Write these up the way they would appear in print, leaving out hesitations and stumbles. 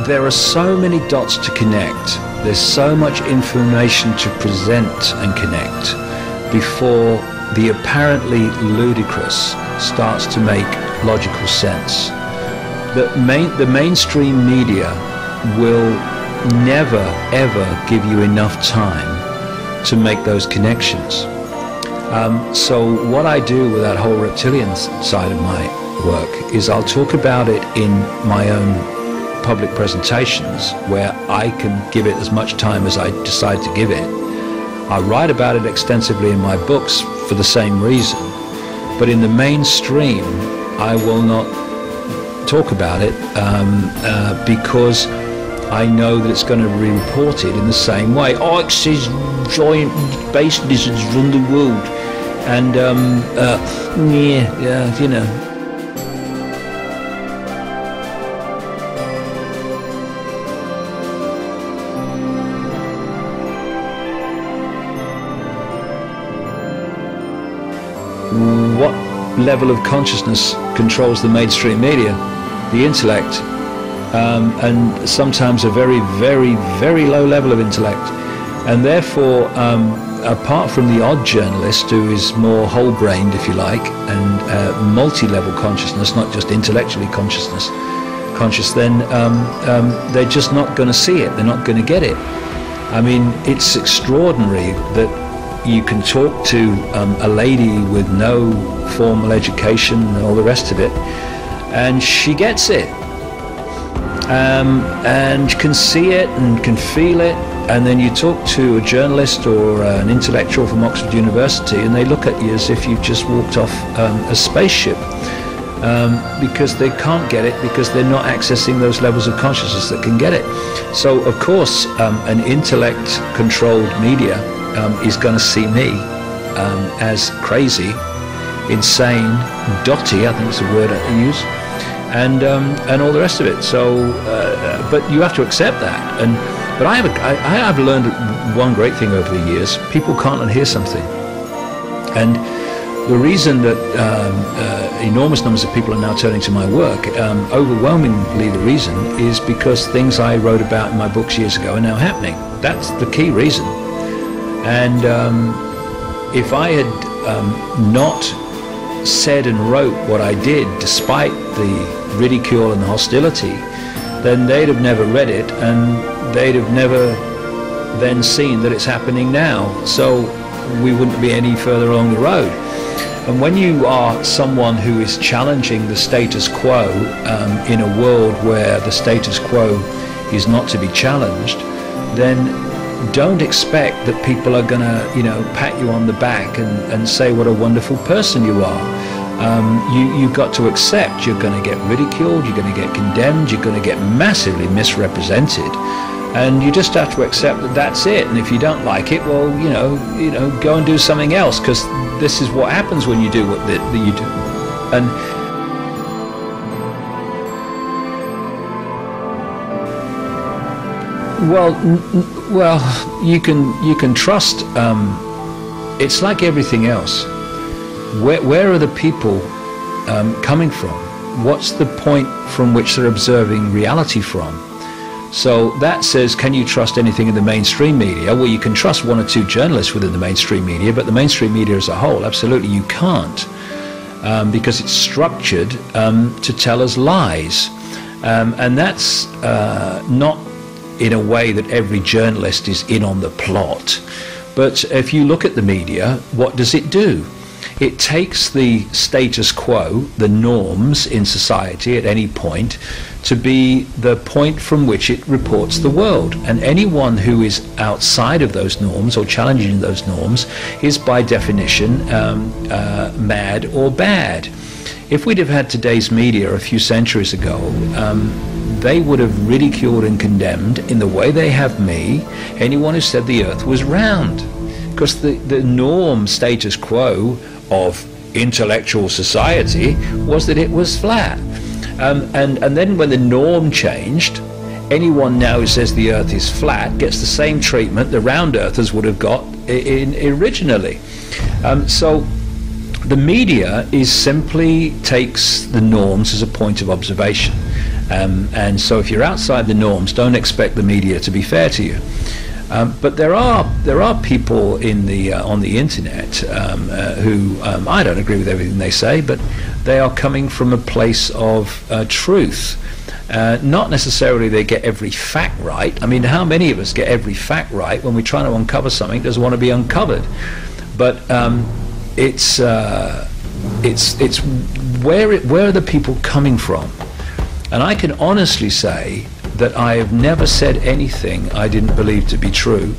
there are so many dots to connect. There's so much information to present and connect before the apparently ludicrous starts to make logical sense. The mainstream media will never ever give you enough time to make those connections. So what I do with that whole reptilian side of my work is I'll talk about it in my own public presentations where I can give it as much time as I decide to give it. I write about it extensively in my books for the same reason, but in the mainstream I will not talk about it because I know that it's going to be reported in the same way. Oh, it says giant space lizards run the world, and yeah, you know. What level of consciousness controls the mainstream media? The intellect, and sometimes a very, very, very low level of intellect. And therefore, apart from the odd journalist who is more whole-brained, if you like, and multi-level consciousness, not just intellectually conscious, then they're just not going to see it. They're not going to get it. I mean, it's extraordinary that you can talk to a lady with no formal education and all the rest of it, and she gets it, and can see it and can feel it. And then you talk to a journalist or an intellectual from Oxford University, and they look at you as if you've just walked off a spaceship, because they can't get it, because they're not accessing those levels of consciousness that can get it. So of course an intellect-controlled media is going to see me as crazy, insane, dotty, I think is the word I use, and all the rest of it. So, but you have to accept that. But I have learned one great thing over the years: people can't unhear something, and the reason that enormous numbers of people are now turning to my work, overwhelmingly the reason is because things I wrote about in my books years ago are now happening. That's the key reason. And if I had not said and wrote what I did, despite the ridicule and the hostility, then they'd have never read it, and they'd have never then seen that it's happening now. So we wouldn't be any further along the road. And when you are someone who is challenging the status quo in a world where the status quo is not to be challenged, then don't expect that people are going to, you know, pat you on the back and say what a wonderful person you are. You've got to accept you're going to get ridiculed, you're going to get condemned, you're going to get massively misrepresented, and you just have to accept that that's it. And if you don't like it, well, you know, go and do something else, because this is what happens when you do what that you do. And well, you can trust. It's like everything else. Where are the people coming from? What's the point from which they're observing reality from? So that says, can you trust anything in the mainstream media? Well, you can trust one or two journalists within the mainstream media, but the mainstream media as a whole, absolutely you can't, because it's structured to tell us lies, and that's not in a way that every journalist is in on the plot. But if you look at the media, what does it do? It takes the status quo, the norms in society at any point, to be the point from which it reports the world. And anyone who is outside of those norms or challenging those norms is by definition mad or bad. If we'd have had today's media a few centuries ago, they would have ridiculed and condemned, in the way they have me, anyone who said the earth was round. Because the norm status quo of intellectual society was that it was flat. And then when the norm changed, anyone now who says the earth is flat gets the same treatment the round earthers would have got originally. So the media simply takes the norms as a point of observation. And so if you're outside the norms, don't expect the media to be fair to you. But there are people on the internet who I don't agree with everything they say, but they are coming from a place of truth. Not necessarily they get every fact right. I mean, how many of us get every fact right when we're trying to uncover something that doesn't want to be uncovered? But it's where are the people coming from? And I can honestly say that I have never said anything I didn't believe to be true.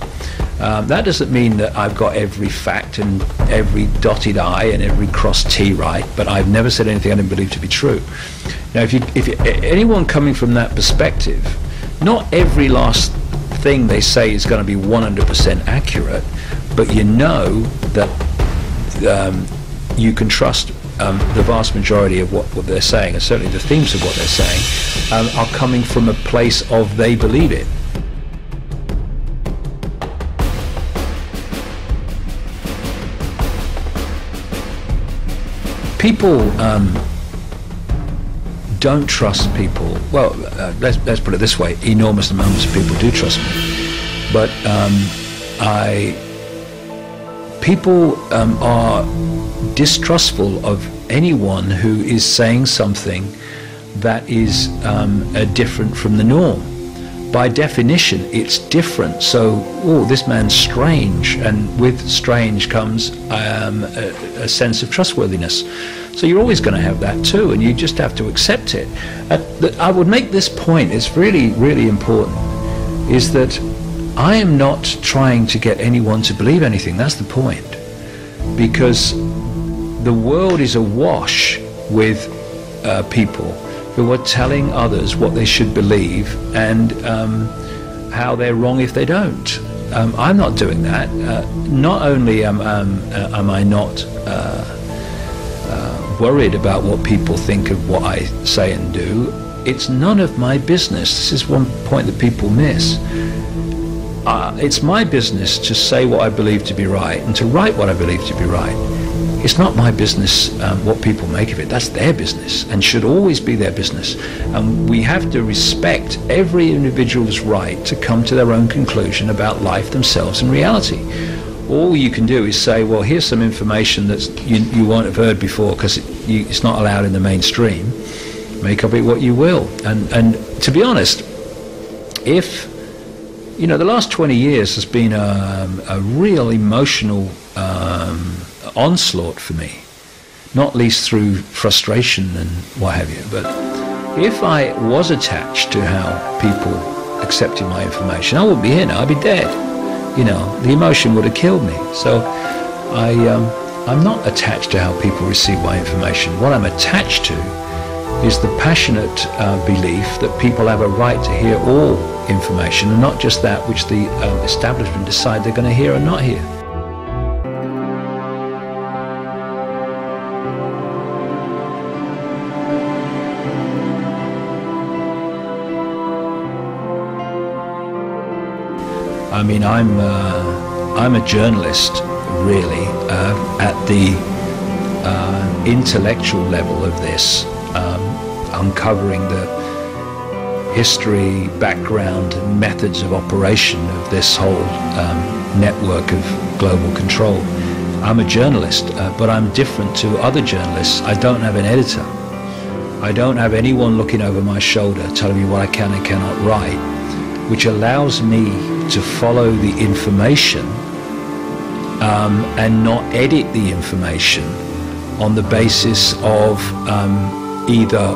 That doesn't mean that I've got every fact and every dotted I and every crossed T right, but I've never said anything I didn't believe to be true. Now, if anyone coming from that perspective, not every last thing they say is going to be 100% accurate, but you know that you can trust the vast majority of what they're saying, and certainly the themes of what they're saying, are coming from a place of they believe it. People don't trust people. Well, let's put it this way: enormous amounts of people do trust me, but people are distrustful of anyone who is saying something that is different from the norm. By definition, it's different. So, oh, this man's strange, and with strange comes a sense of trustworthiness. So you're always going to have that too, and you just have to accept it. I would make this point, it's really, really important, is that I am not trying to get anyone to believe anything. That's the point. Because the world is awash with people who are telling others what they should believe and how they're wrong if they don't. I'm not doing that. Not only am I not worried about what people think of what I say and do, it's none of my business. This is one point that people miss. It's my business to say what I believe to be right and to write what I believe to be right. It's not my business what people make of it. That's their business and should always be their business. And we have to respect every individual's right to come to their own conclusion about life, themselves, and reality. All you can do is say, well, here's some information that you won't have heard before because it's not allowed in the mainstream. Make of it what you will. And to be honest, if the last 20 years has been a real emotional onslaught for me, not least through frustration and what have you. But if I was attached to how people accepted my information, I wouldn't be here now, I'd be dead. The emotion would have killed me. So I'm not attached to how people receive my information. What I'm attached to is the passionate belief that people have a right to hear all information and not just that which the establishment decide they're going to hear or not hear. I mean, I'm a journalist, really, at the intellectual level of this, uncovering the history, background, and methods of operation of this whole network of global control. I'm a journalist, but I'm different to other journalists. I don't have an editor. I don't have anyone looking over my shoulder telling me what I can and cannot write, which allows me to follow the information and not edit the information on the basis of either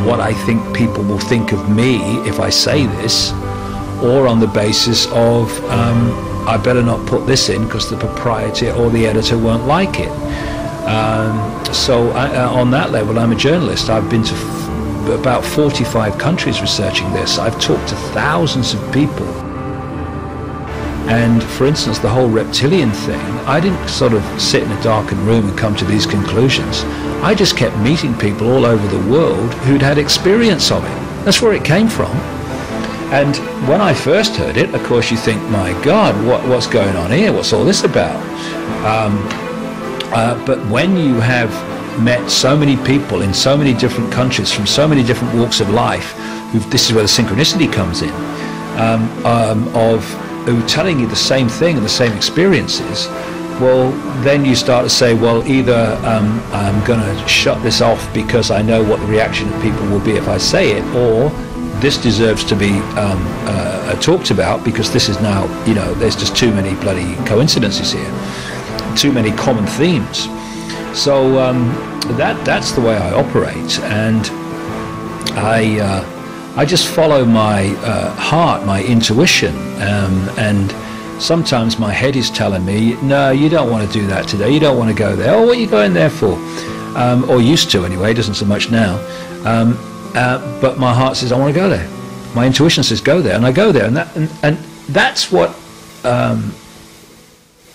what I think people will think of me if I say this, or on the basis of I better not put this in because the proprietor or the editor won't like it. So on that level, I'm a journalist. I've been to about 45 countries researching this. I've talked to thousands of people. And for instance, the whole reptilian thing, I didn't sort of sit in a darkened room and come to these conclusions. I just kept meeting people all over the world who'd had experience of it. That's where it came from. And when I first heard it, of course, you think, my God, what's going on here? What's all this about? But when you have met so many people in so many different countries from so many different walks of life. This is where the synchronicity comes in, of who telling you the same thing and the same experiences. Well, then you start to say, well, either I'm going to shut this off because I know what the reaction of people will be if I say it, or this deserves to be talked about because this is now, you know, there's just too many bloody coincidences here, too many common themes. So that's the way I operate, and I just follow my heart, my intuition, and sometimes my head is telling me, no, you don't want to do that today, you don't want to go there. Oh, what are you going there for? Or used to anyway, doesn't so much now. But my heart says, I want to go there. My intuition says, go there, and I go there. And that's what,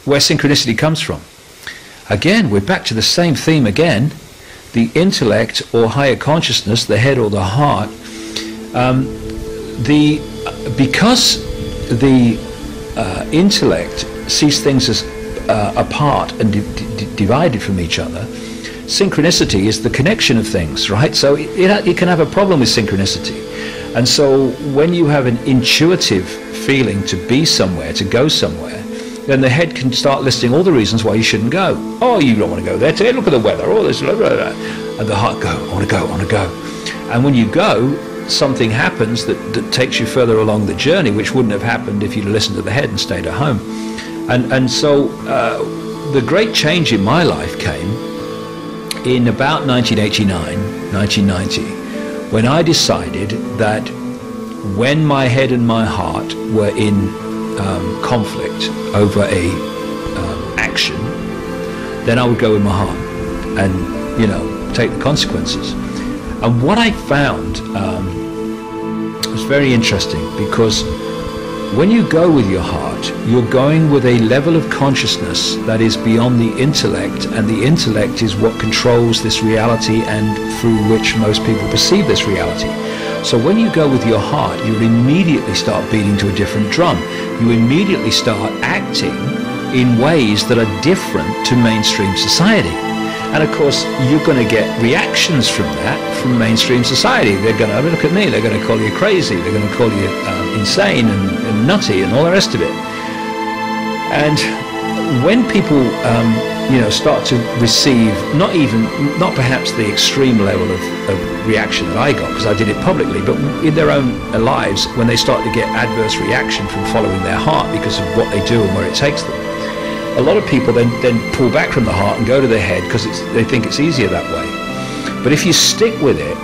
where synchronicity comes from. Again, we're back to the same theme again. The intellect or higher consciousness, the head or the heart, because the intellect sees things as apart and divided from each other, synchronicity is the connection of things, right? So it can have a problem with synchronicity. And so when you have an intuitive feeling to be somewhere, to go somewhere, then the head can start listing all the reasons why you shouldn't go. Oh, you don't want to go there today, look at the weather, oh, this, blah, blah, blah. And the heart go, I want to go, I want to go. And when you go, something happens that takes you further along the journey, which wouldn't have happened if you'd listened to the head and stayed at home. And so the great change in my life came in about 1989, 1990, when I decided that when my head and my heart were in conflict over a action, then I would go with my heart and, you know, take the consequences. And what I found was very interesting, because when you go with your heart, you're going with a level of consciousness that is beyond the intellect, and the intellect is what controls this reality and through which most people perceive this reality. So when you go with your heart, you immediately start beating to a different drum. You immediately start acting in ways that are different to mainstream society. And of course, you're going to get reactions from that from mainstream society. They're going to, look at me, they're going to call you crazy, they're going to call you insane and nutty and all the rest of it. And when people you know, start to receive not perhaps the extreme level of reaction that I got, because I did it publicly, but in their own lives, when they start to get adverse reaction from following their heart because of what they do and where it takes them, a lot of people then pull back from the heart and go to the head because they think it's easier that way. But if you stick with it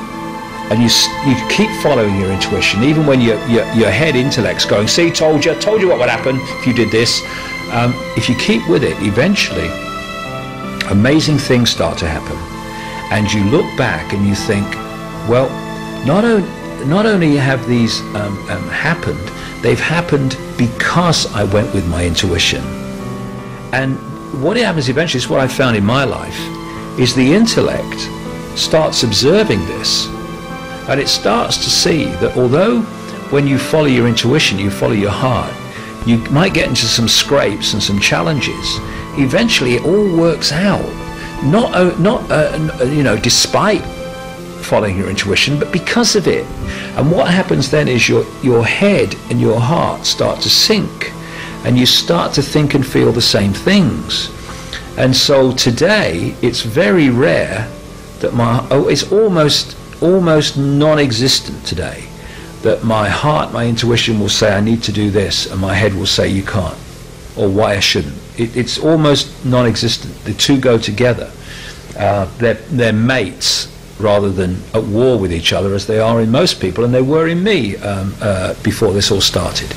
and you keep following your intuition, even when your head intellect's going, see, told you what would happen if you did this. If you keep with it, eventually amazing things start to happen, and you look back and you think, well, not only have these happened, they've happened because I went with my intuition. And what happens eventually is what I found in my life is the intellect starts observing this, and it starts to see that although when you follow your intuition, you follow your heart, you might get into some scrapes and some challenges, eventually it all works out. Not you know, despite following your intuition, but because of it. And what happens then is your head and your heart start to sync, and you start to think and feel the same things. And so today it's very rare that it's almost non-existent today that my heart, my intuition will say I need to do this, and my head will say you can't, or why I shouldn't. It's almost non-existent. The two go together. They're mates rather than at war with each other, as they are in most people, and they were in me before this all started.